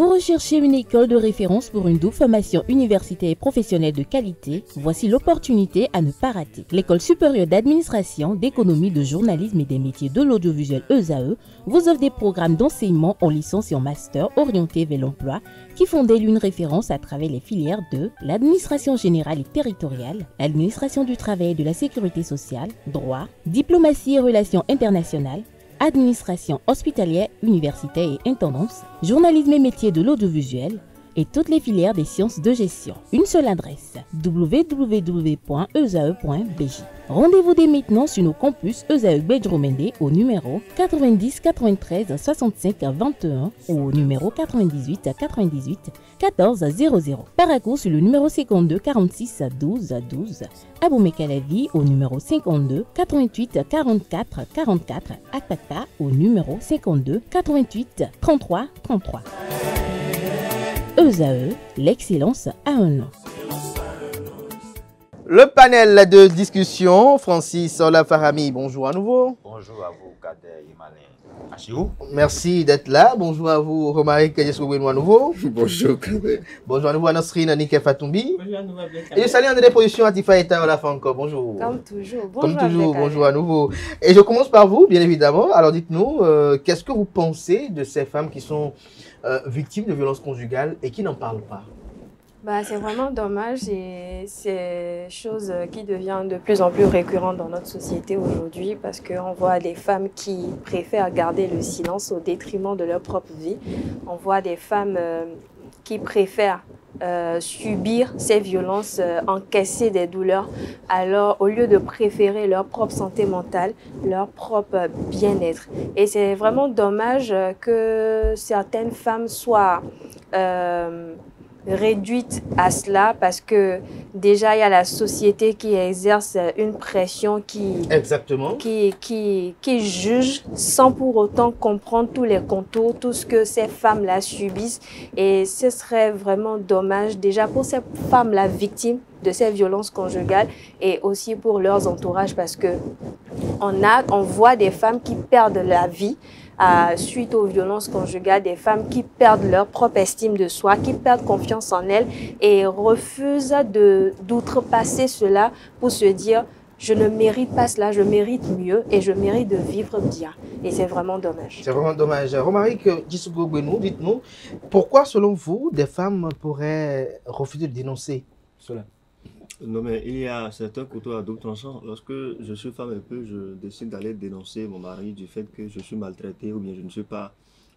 Vous recherchez une école de référence pour une double formation universitaire et professionnelle de qualité? Voici l'opportunité à ne pas rater. L'École supérieure d'administration, d'économie, de journalisme et des métiers de l'audiovisuel ESAE vous offre des programmes d'enseignement en licence et en master orientés vers l'emploi qui font d'elle une référence à travers les filières de l'administration générale et territoriale, l'administration du travail et de la sécurité sociale, droit, diplomatie et relations internationales, administration hospitalière, universitaire et intendance, journalisme et métiers de l'audiovisuel et toutes les filières des sciences de gestion. Une seule adresse, www.esae.bj. Rendez-vous dès maintenant sur nos campus ESAE Bedjromende au numéro 90 93 65 21 ou au numéro 98 98 14 00. Paracourt sur le numéro 52 46 12 12. Aboumé-Calavi au numéro 52 88 44 44. Akpata au numéro 52 88 33 33. ESAE, l'excellence à un nom. Le panel de discussion, Francis Olafarami, bonjour à nouveau. Bonjour à vous, Kader Imané Achirou. Merci d'être là. Bonjour à vous, Romaric Kajeskou à nouveau. Bonjour, Kader. Bonjour à nouveau à Nasrine Nike Fatoumbi. Bonjour à nouveau, et je salue en déposition à Tifa Eta Olafan encore. Bonjour. Comme toujours. Bonjour. Comme toujours, bonjour à nouveau. Et je commence par vous, bien évidemment. Alors dites-nous, qu'est-ce que vous pensez de ces femmes qui sont victimes de violences conjugales et qui n'en parlent pas? C'est vraiment dommage et c'est chose qui devient de plus en plus récurrente dans notre société aujourd'hui parce qu'on voit des femmes qui préfèrent garder le silence au détriment de leur propre vie. On voit des femmes qui préfèrent subir ces violences, encaisser des douleurs, alors au lieu de préférer leur propre santé mentale, leur propre bien-être. Et c'est vraiment dommage que certaines femmes soient réduite à cela parce que déjà il y a la société qui exerce une pression qui juge sans pour autant comprendre tous les contours, tout ce que ces femmes-là subissent, et ce serait vraiment dommage déjà pour ces femmes-là victimes de ces violences conjugales et aussi pour leurs entourages parce que on voit des femmes qui perdent la vie suite aux violences conjugales, des femmes qui perdent leur propre estime de soi, qui perdent confiance en elles et refusent d'outrepasser cela pour se dire je ne mérite pas cela, je mérite mieux et je mérite de vivre bien. Et c'est vraiment dommage. C'est vraiment dommage. Romaric Djissougo Gbenou, dites-nous, pourquoi selon vous des femmes pourraient refuser de dénoncer cela? Non, mais il y a certains couteaux à double tranchant. Lorsque je suis femme et que je décide d'aller dénoncer mon mari du fait que je suis maltraitée ou bien je ne suis pas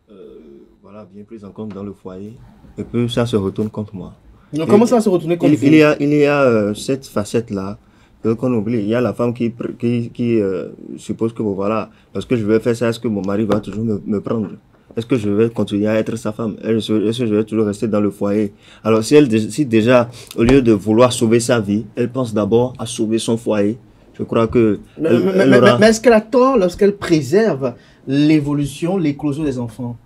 bien prise en compte dans le foyer, et que ça se retourne contre moi. Donc, comment ça va se retourner contre vous? Il y a cette facette-là qu'on oublie. Il y a la femme qui suppose que lorsque je vais faire ça, est-ce que mon mari va toujours me prendre? Est-ce que je vais continuer à être sa femme? Est-ce que je vais toujours rester dans le foyer? Alors, si déjà, au lieu de vouloir sauver sa vie, elle pense d'abord à sauver son foyer, je crois que... Mais est-ce qu'elle a tort lorsqu'elle préserve l'évolution, l'éclosion des enfants?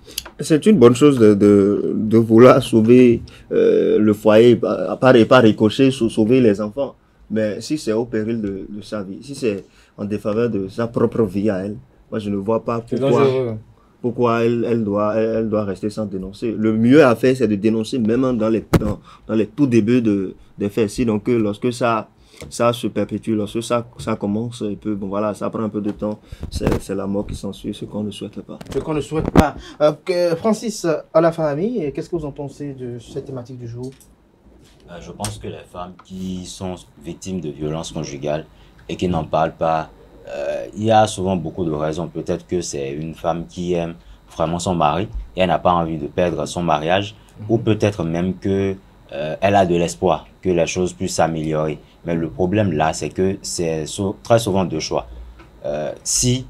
C'est une bonne chose de vouloir sauver le foyer, par ricochet, sauver les enfants. Mais si c'est au péril de sa vie, si c'est en défaveur de sa propre vie à elle, moi je ne vois pas pourquoi elle doit rester sans dénoncer. Le mieux à faire, c'est de dénoncer même dans les tout débuts des faits. Sinon que lorsque ça se perpétue, lorsque ça commence, ça prend un peu de temps, c'est la mort qui s'ensuit, ce qu'on ne souhaite pas. Ce qu'on ne souhaite pas. Francis Olafarami, qu'est-ce que vous en pensez de cette thématique du jour? Je pense que les femmes qui sont victimes de violences conjugales et qui n'en parlent pas, il y a souvent beaucoup de raisons. Peut-être que c'est une femme qui aime vraiment son mari et elle n'a pas envie de perdre son mariage, ou peut-être même que elle a de l'espoir que les choses puissent s'améliorer. Mais le problème là, c'est que c'est très souvent deux choix. Si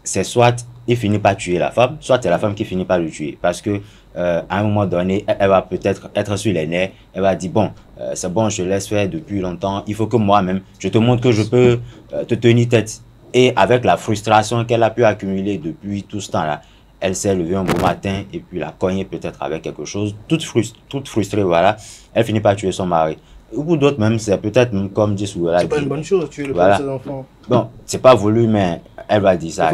c'est soit il finit par tuer la femme, soit c'est la femme qui finit par le tuer. Parce que à un moment donné, elle va peut-être être sur les nerfs, elle va dire bon, c'est bon, je laisse faire depuis longtemps, il faut que moi-même, je te montre que je peux te tenir tête. Et avec la frustration qu'elle a pu accumuler depuis tout ce temps-là, elle s'est levée un beau matin et puis la cogné peut-être avec quelque chose, toute frustrée, voilà, elle finit par tuer son mari. Ou d'autres même, c'est peut-être comme dit Sougola. C'est pas une bonne chose, tuer le père de ses enfants. Bon, c'est pas voulu, mais elle va dire ça.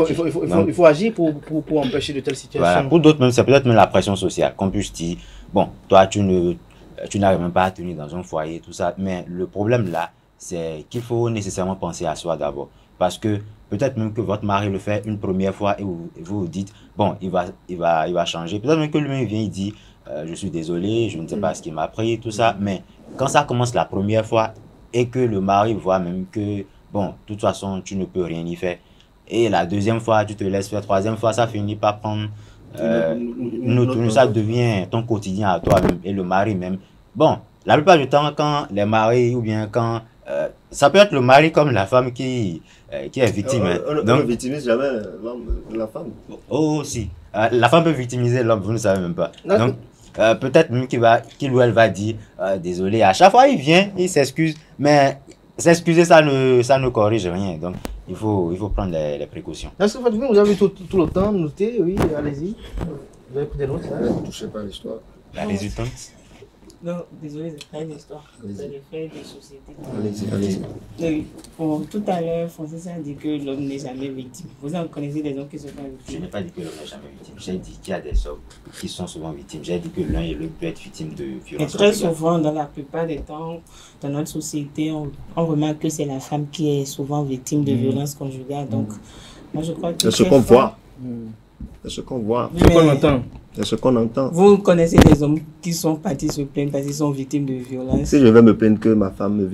Il faut agir pour empêcher de telles situations. Voilà. Pour d'autres, même, c'est peut-être même la pression sociale. Qu'on puisse dire, bon, toi, tu n'arrives même pas à tenir dans un foyer, tout ça. Mais le problème là, c'est qu'il faut nécessairement penser à soi d'abord. Parce que peut-être même que votre mari le fait une première fois et vous vous dites, bon, il va changer. Peut-être même que lui-même vient, il dit, je suis désolé, je ne sais pas ce qu'il m'a pris, tout ça. Mais quand ça commence la première fois et que le mari voit même que, bon, de toute façon, tu ne peux rien y faire. Et la deuxième fois, tu te laisses faire. Troisième fois, ça finit par prendre ça devient ton quotidien à toi-même et le mari même. Bon, la plupart du temps, quand les maris ou bien quand... ça peut être le mari comme la femme qui est victime. On ne victimise jamais la femme. Oh, si. La femme peut victimiser l'homme, vous ne savez même pas. Donc, peut-être même qu'il ou elle va dire désolé. À chaque fois, il vient, il s'excuse, mais s'excuser, ça ne corrige rien. Donc, il faut prendre les précautions. Est-ce que vous avez tout le temps noté? Oui, allez-y. Vous avez pris des notes, Ne touchez pas l'histoire. La résultante. Non, désolé, c'est pas une histoire. C'est les faits de société. Allez-y. Oui. Bon, tout à l'heure, Francis a dit que l'homme n'est jamais victime. Vous en connaissez des hommes qui sont pas Je victimes? n'ai pas dit que l'homme n'est jamais victime. J'ai dit qu'il y a des hommes qui sont souvent victimes. J'ai dit que l'un et l'autre peut être victime de Mais violence. très souvent, dans la plupart des temps, dans notre société, on remarque que c'est la femme qui est souvent victime de violences conjugales. Donc, moi, je crois que... C'est ce qu'on voit. C'est ce qu'on voit. Ce qu'on entend. C'est ce qu'on entend. Vous connaissez des hommes qui sont partis se plaindre parce qu'ils sont victimes de violences. Si je vais me plaindre que ma femme me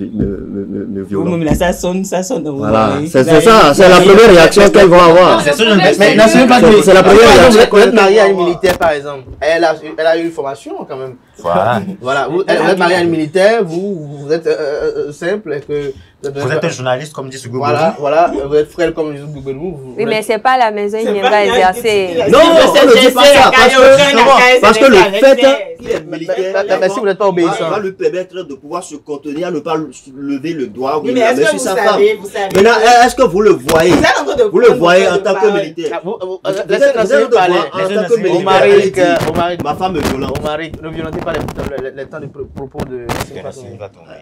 violente. Vous-même, là, ça sonne. Voilà, c'est ça, c'est la première réaction qu'elles vont avoir. C'est la première réaction. Vous êtes marié à une militaire, par exemple. Elle a eu une formation quand même. Voilà. Vous êtes marié à une militaire, vous êtes simple et que... Vous êtes un journaliste, comme dit ce Google. Voilà, vous êtes frère comme dit Google. Oui, mais c'est pas à la maison, il viendra exercer. Non, on ne dit pas ça, parce que le fait qu'il est militaire, mais si vous n'êtes pas obéissant, va lui permettre de pouvoir se contenir, à ne pas lever le doigt ou Oui, la mais est-ce main que sur vous sa savez, femme. vous savez. Maintenant, est-ce que vous le voyez? Vous le voyez en tant que militaire. laissez-nous parler. En tant que Au mari, militaire, ma femme est violente. au mari, ne violentez pas les temps de propos de...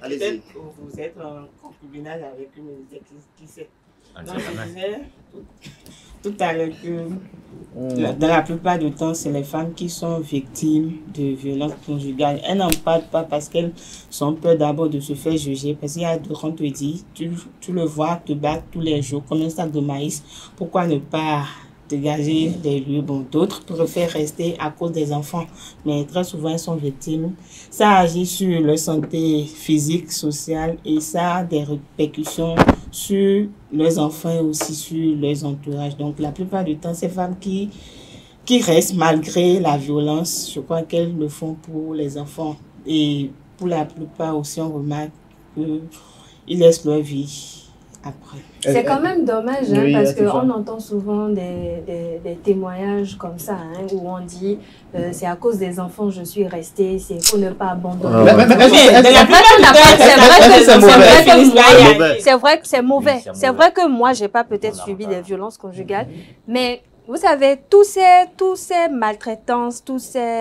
Allez-y. Vous êtes en concubinage avec une militaire qui sait. On ne Donc, sait je jamais. disais tout à l'heure que dans la plupart du temps, c'est les femmes qui sont victimes de violences conjugales. Elles n'en parlent pas parce qu'elles ont peur d'abord de se faire juger. Parce qu'il y a d'autres, on te dit, tu le vois te battre tous les jours comme un sac de maïs. Pourquoi ne pas dégager des lieux? Bon, d'autres préfèrent rester à cause des enfants, mais très souvent elles sont victimes. Ça agit sur leur santé physique, sociale, et ça a des répercussions sur leurs enfants et aussi sur leurs entourages. Donc la plupart du temps, ces femmes qui restent malgré la violence, je crois qu'elles le font pour les enfants. Et pour la plupart aussi, on remarque qu'ils laissent leur vie après. C'est quand même dommage, Oui, parce c'est ça. qu'on entend souvent des témoignages comme ça, où on dit c'est à cause des enfants je suis restée, c'est pour ne pas abandonner. C'est vrai que c'est mauvais. Oui, c'est C'est mauvais. vrai que moi, j'ai pas peut-être On en subi parle. des violences conjugales, mais vous savez, tous ces maltraitances, tous ces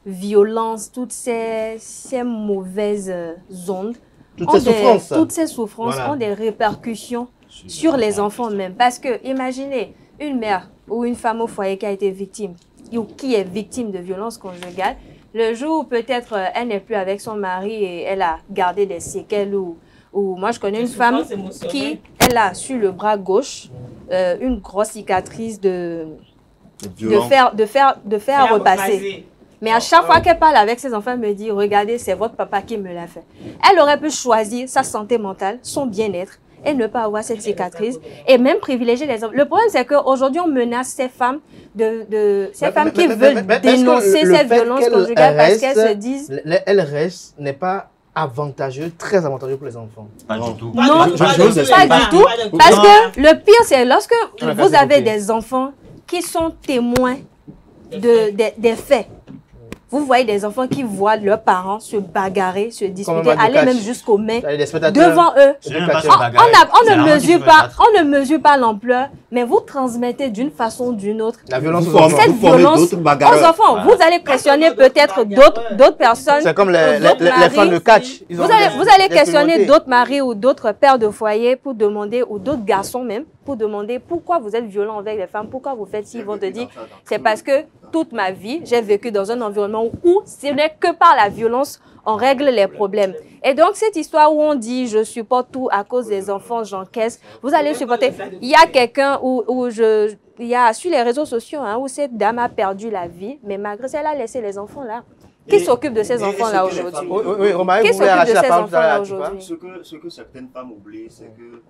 violences, toutes ces mauvaises ondes, toutes ces souffrances Voilà. ont des répercussions sur les enfants même. Parce que, imaginez, une mère ou une femme au foyer qui a été victime, ou qui est victime de violences conjugales, le jour où peut-être elle n'est plus avec son mari et elle a gardé des séquelles, ou moi je connais une femme qui, elle a sur le bras gauche une grosse cicatrice de faire repasser. Mais à chaque fois qu'elle parle avec ses enfants, elle me dit, regardez, c'est votre papa qui me l'a fait. Elle aurait pu choisir sa santé mentale, son bien-être, et ne pas avoir cette cicatrice, et même privilégier les hommes. Le problème, c'est qu'aujourd'hui, on menace ces femmes, femmes qui veulent dénoncer ces violences conjugales parce qu'elles se disent... Elle reste n'est pas avantageux, très avantageux pour les enfants. Pas du tout. Non, pas du tout. Non. Parce que le pire, c'est lorsque vous avez des enfants qui sont témoins des faits. Vous voyez des enfants qui voient leurs parents se bagarrer, se disputer, aller même jusqu'aux mains spectateurs. devant eux. On On ne mesure pas l'ampleur, mais vous transmettez d'une façon ou d'une autre La violence cette violence aux enfants. Vous allez questionner peut-être d'autres personnes. C'est comme les fans de catch. Vous allez questionner d'autres maris ou d'autres pères de foyer pour demander, ou d'autres garçons même, pour demander pourquoi vous êtes violent avec les femmes, pourquoi vous faites ci. Ils vont te dire, c'est parce que toute ma vie, j'ai vécu dans un environnement où ce n'est que par la violence on règle les problèmes. Et donc, cette histoire où on dit « je supporte tout à cause des enfants, j'encaisse », vous allez supporter. Il y a quelqu'un il y a sur les réseaux sociaux où cette dame a perdu la vie, mais malgré ça, elle a laissé les enfants là. Qui s'occupe de ces enfants-là aujourd'hui? Oui, Romain, qui vous voulez s'occupe de arracher ces la parole enfants-là aujourd'hui? Ce que certaines femmes oublient, c'est que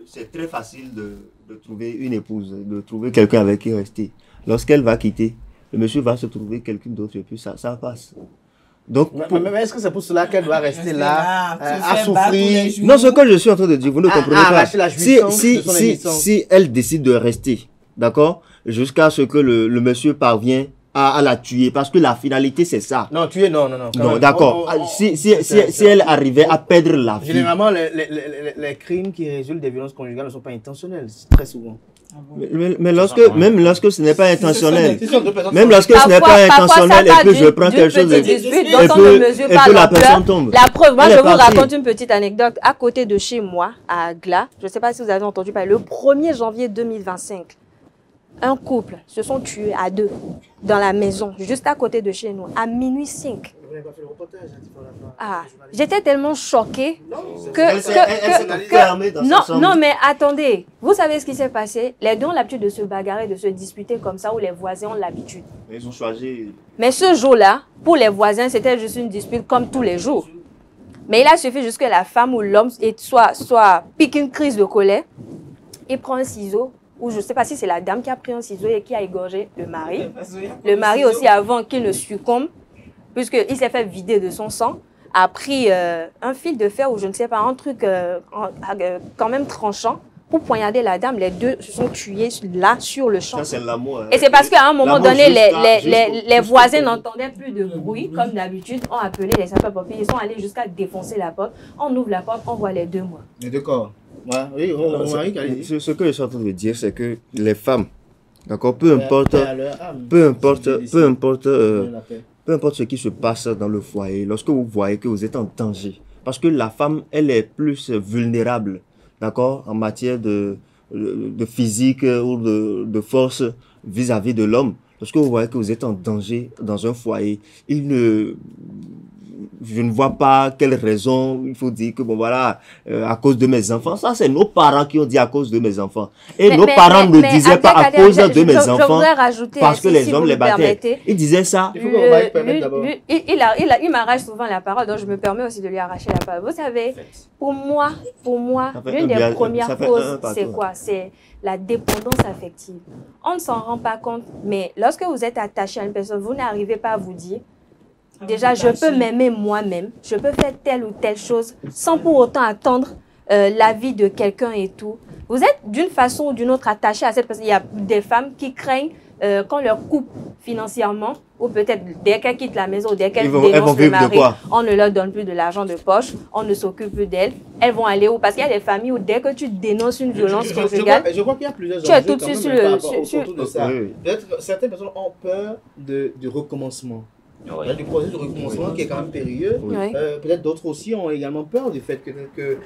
c'est très facile de trouver une épouse, de trouver quelqu'un avec qui rester. Lorsqu'elle va quitter, le monsieur va se trouver quelqu'un d'autre et puis ça passe. Donc, mais est-ce que c'est pour cela qu'elle doit rester là, à souffrir? Non, ce que je suis en train de dire, vous ne comprenez pas. La Si elle décide de rester, d'accord, jusqu'à ce que le monsieur parvient à la tuer, parce que la finalité c'est ça. Non, tuer, non. Non, d'accord. Si elle arrivait à perdre la vie. Généralement, les crimes qui résultent des violences conjugales ne sont pas intentionnels, très souvent. Mais même lorsque ce n'est pas intentionnel, même lorsque ce n'est pas intentionnel, et puis je prends quelque chose et puis la personne tombe. La preuve, moi je vous raconte une petite anecdote. À côté de chez moi, à Gla, je ne sais pas si vous avez entendu parler, le 1er janvier 2025, un couple se sont tués à deux dans la maison, juste à côté de chez nous, à minuit 5. J'étais tellement choquée non, mais attendez, vous savez ce qui s'est passé? Les deux ont l'habitude de se bagarrer, de se disputer comme ça, où les voisins ont l'habitude. Ils ont choisi. Mais ce jour-là, pour les voisins, c'était juste une dispute comme tous les jours. Mais il a suffi juste que la femme ou l'homme soit pique une crise de colère, il prend un ciseau, ou je ne sais pas si c'est la dame qui a pris un ciseau et qui a égorgé le mari. Le mari aussi, avant qu'il ne succombe, puisqu'il s'est fait vider de son sang, a pris un fil de fer ou je ne sais pas, un truc quand même tranchant pour poignarder la dame. Les deux se sont tués là, sur le champ. Ça, c'est l'amour. Et c'est parce qu'à un moment donné, les voisins n'entendaient plus de bruit, comme d'habitude, ont appelé les sapeurs-pompiers. Ils sont allés jusqu'à défoncer la porte. On ouvre la porte, on voit les deux morts. Les deux corps. Oui, ce que je suis en train de dire, c'est que les femmes, d'accord, peu importe ce qui se passe dans le foyer, lorsque vous voyez que vous êtes en danger, parce que la femme, elle est plus vulnérable, d'accord, en matière de physique ou de force vis-à-vis de l'homme. Lorsque vous voyez que vous êtes en danger dans un foyer, je ne vois pas quelle raison il faut dire que bon voilà, à cause de mes enfants. Ça, c'est nos parents qui ont dit à cause de mes enfants. Et nos parents ne disaient pas à cause de mes enfants parce que les hommes les battaient. Ils disaient ça. Il m'arrache souvent la parole, donc je me permets aussi de lui arracher la parole. Vous savez, pour moi, l'une des premières causes, c'est quoi? C'est la dépendance affective. On ne s'en rend pas compte, mais lorsque vous êtes attaché à une personne, vous n'arrivez pas à vous dire déjà, je peux m'aimer moi-même, je peux faire telle ou telle chose sans pour autant attendre l'avis de quelqu'un et tout. Vous êtes d'une façon ou d'une autre attaché à cette personne. Il y a des femmes qui craignent qu'on leur coupe financièrement, ou peut-être dès qu'elles quittent la maison, ou dès qu'elles dénoncent le mari, on ne leur donne plus de l'argent de poche, on ne s'occupe plus d'elles. Elles vont aller où? Parce qu'il y a des familles où dès que tu dénonces une violence conjugale, je crois qu'il y a plusieurs tu es tout de suite sur ça. Certaines personnes ont peur du recommencement. Il y a du processus de recommencement qui est quand même périlleux. Peut-être d'autres aussi ont également peur du fait que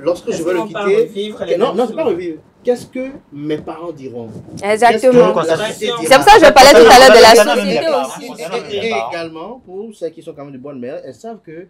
lorsque je veux le quitter... Non, c'est pas revivre. Qu'est-ce que mes parents diront? Exactement. C'est pour ça que je parlais tout à l'heure de la société aussi. Et également, pour ceux qui sont quand même de bonnes mères, elles savent que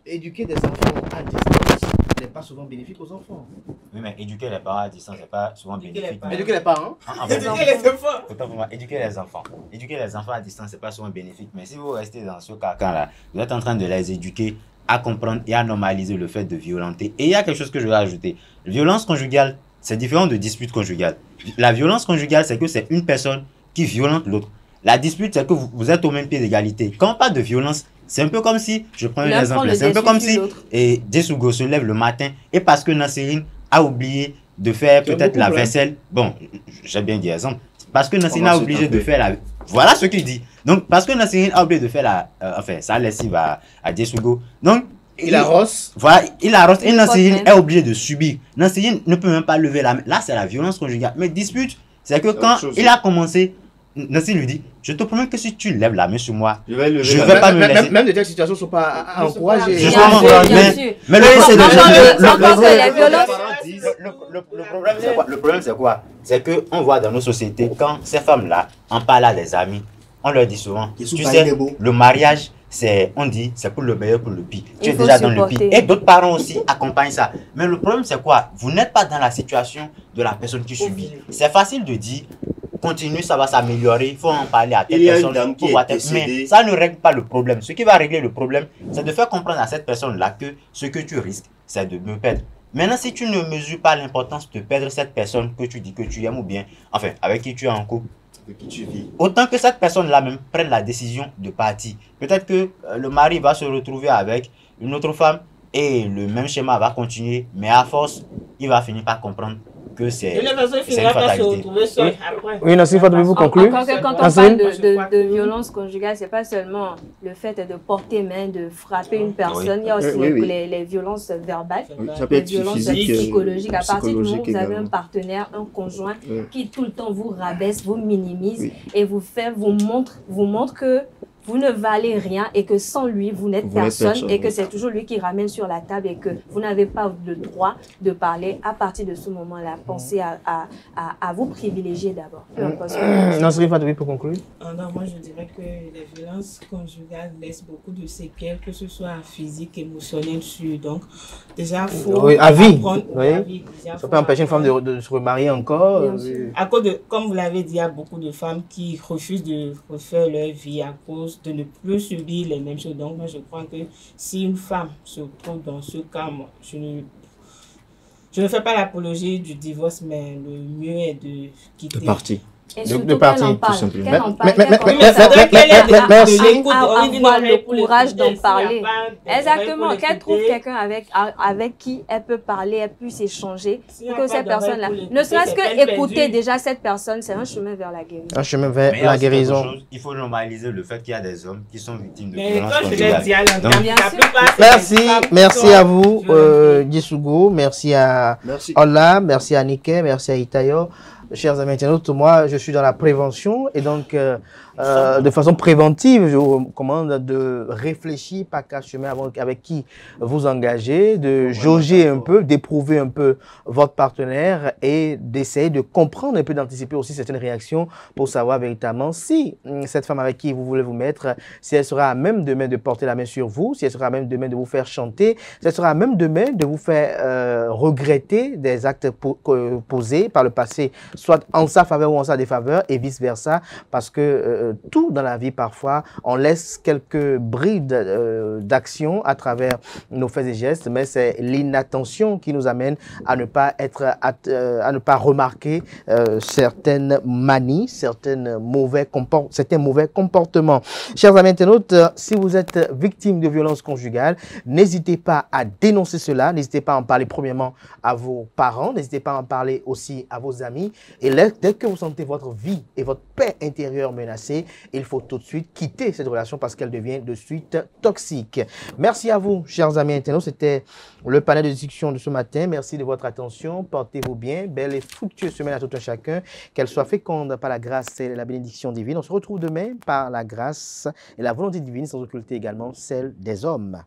éduquer des enfants à distance n'est pas souvent bénéfique aux enfants. Oui, mais éduquer les parents à distance n'est pas souvent bénéfique. Éduquer les parents? Éduquer les enfants. Autant pour moi, éduquer les enfants. Éduquer les enfants à distance, c'est pas souvent bénéfique. Mais si vous restez dans ce carcan-là, vous êtes en train de les éduquer à comprendre et à normaliser le fait de violenter. Et il y a quelque chose que je vais ajouter. Violence conjugale, c'est différent de dispute conjugale. La violence conjugale, c'est que c'est une personne qui violente l'autre. La dispute, c'est que vous êtes au même pied d'égalité. Quand on parle de violence, c'est un peu comme si, je prends un exemple, c'est un peu comme si Dessougo se lève le matin et parce que Nassirine a oublié de faire peut-être la vaisselle, bon, j'ai bien dit exemple, parce que Nassirine a oublié de faire la... Voilà ce qu'il dit. Donc, parce que Nassirine a oublié de faire sa lessive à Djesugo. Donc, il arrose. Voilà, il arrose et Nassirine est obligé de subir. Nassirine ne peut même pas lever la main. Là, c'est la violence conjugale. Mais dispute, c'est que quand il a commencé, Nassirine lui dit, je te promets que si tu lèves la main sur moi, je vais pas me laisser. Même de telles situations ne sont pas encouragées. Mais le problème, c'est quoi? C'est qu'on voit dans nos sociétés, quand ces femmes-là en parlent à des amis, on leur dit souvent, tu sais, le mariage, c'est pour le meilleur, pour le pire. Tu es déjà dans le pire. Et d'autres parents aussi accompagnent ça. Mais le problème, c'est quoi? Vous n'êtes pas dans la situation de la personne qui subit. C'est facile de dire, continue, ça va s'améliorer, il faut en parler à telle personne. Mais ça ne règle pas le problème. Ce qui va régler le problème, c'est de faire comprendre à cette personne-là que ce que tu risques, c'est de me perdre. Maintenant, si tu ne mesures pas l'importance de perdre cette personne que tu dis que tu aimes ou bien, enfin, avec qui tu es en couple, autant que cette personne-là même prenne la décision de partir. Peut-être que le mari va se retrouver avec une autre femme et le même schéma va continuer, mais à force, il va finir par comprendre que c'est une fatalité. Oui, Nassirine, vous conclure. Quand on parle de violence conjugale, c'est pas seulement le fait de porter main, de frapper une personne, il y a aussi les violences verbales, les violences psychologiques. À partir du moment où vous avez un partenaire, un conjoint qui tout le temps vous rabaisse, vous minimise et vous montre que vous ne valez rien et que sans lui, vous n'êtes personne et que c'est toujours lui qui ramène sur la table et que vous n'avez pas le droit de parler. À partir de ce moment-là, pensez à vous privilégier d'abord. Nassirine Fadoui, pour conclure. Non, moi je dirais que les violences conjugales laissent beaucoup de séquelles, que ce soit physique, émotionnel, donc déjà il faut apprendre à vie. Ça peut empêcher une femme de se remarier encore. À cause de, comme vous l'avez dit, il y a beaucoup de femmes qui refusent de refaire leur vie à cause de ne plus subir les mêmes choses. Donc moi je crois que si une femme se trouve dans ce cas, moi, je ne fais pas l'apologie du divorce, mais le mieux est de quitter. De partir. Et surtout qu'elle en parle. Merci. Avoir le courage d'en parler. Exactement. Qu'elle trouve quelqu'un avec qui elle peut parler, elle puisse échanger. Pour que cette personne-là, ne serait-ce que écouter déjà cette personne, c'est un chemin vers la guérison. Un chemin vers la guérison. Il faut normaliser le fait qu'il y a des hommes qui sont victimes de violences conjugales. Merci à vous, Djesugo. Merci à Ola, merci à Nike, merci à Itayo. Chers amis internautes, moi je suis dans la prévention et donc de façon préventive, je vous recommande de réfléchir par quel chemin avec qui vous engagez, de jauger un peu, d'éprouver un peu votre partenaire et d'essayer de comprendre un peu, d'anticiper aussi certaines réactions pour savoir véritablement si cette femme avec qui vous voulez vous mettre, si elle sera à même demain de porter la main sur vous, si elle sera à même demain de vous faire chanter, si elle sera à même demain de vous faire regretter des actes posés par le passé, soit en sa faveur ou en sa défaveur et vice-versa, parce que tout dans la vie, parfois, on laisse quelques brides d'action à travers nos faits et gestes, mais c'est l'inattention qui nous amène à ne pas remarquer certaines manies, certains mauvais comportements. Chers amis internautes, si vous êtes victime de violences conjugales, n'hésitez pas à dénoncer cela, n'hésitez pas à en parler premièrement à vos parents, n'hésitez pas à en parler aussi à vos amis, et dès que vous sentez votre vie et votre paix intérieure menacée, il faut tout de suite quitter cette relation parce qu'elle devient de suite toxique. Merci à vous, chers amis internautes. C'était le panel de discussion de ce matin. Merci de votre attention. Portez-vous bien. Belle et fructueuse semaine à tout un chacun. Qu'elle soit féconde par la grâce et la bénédiction divine. On se retrouve demain par la grâce et la volonté divine, sans occulter également celle des hommes.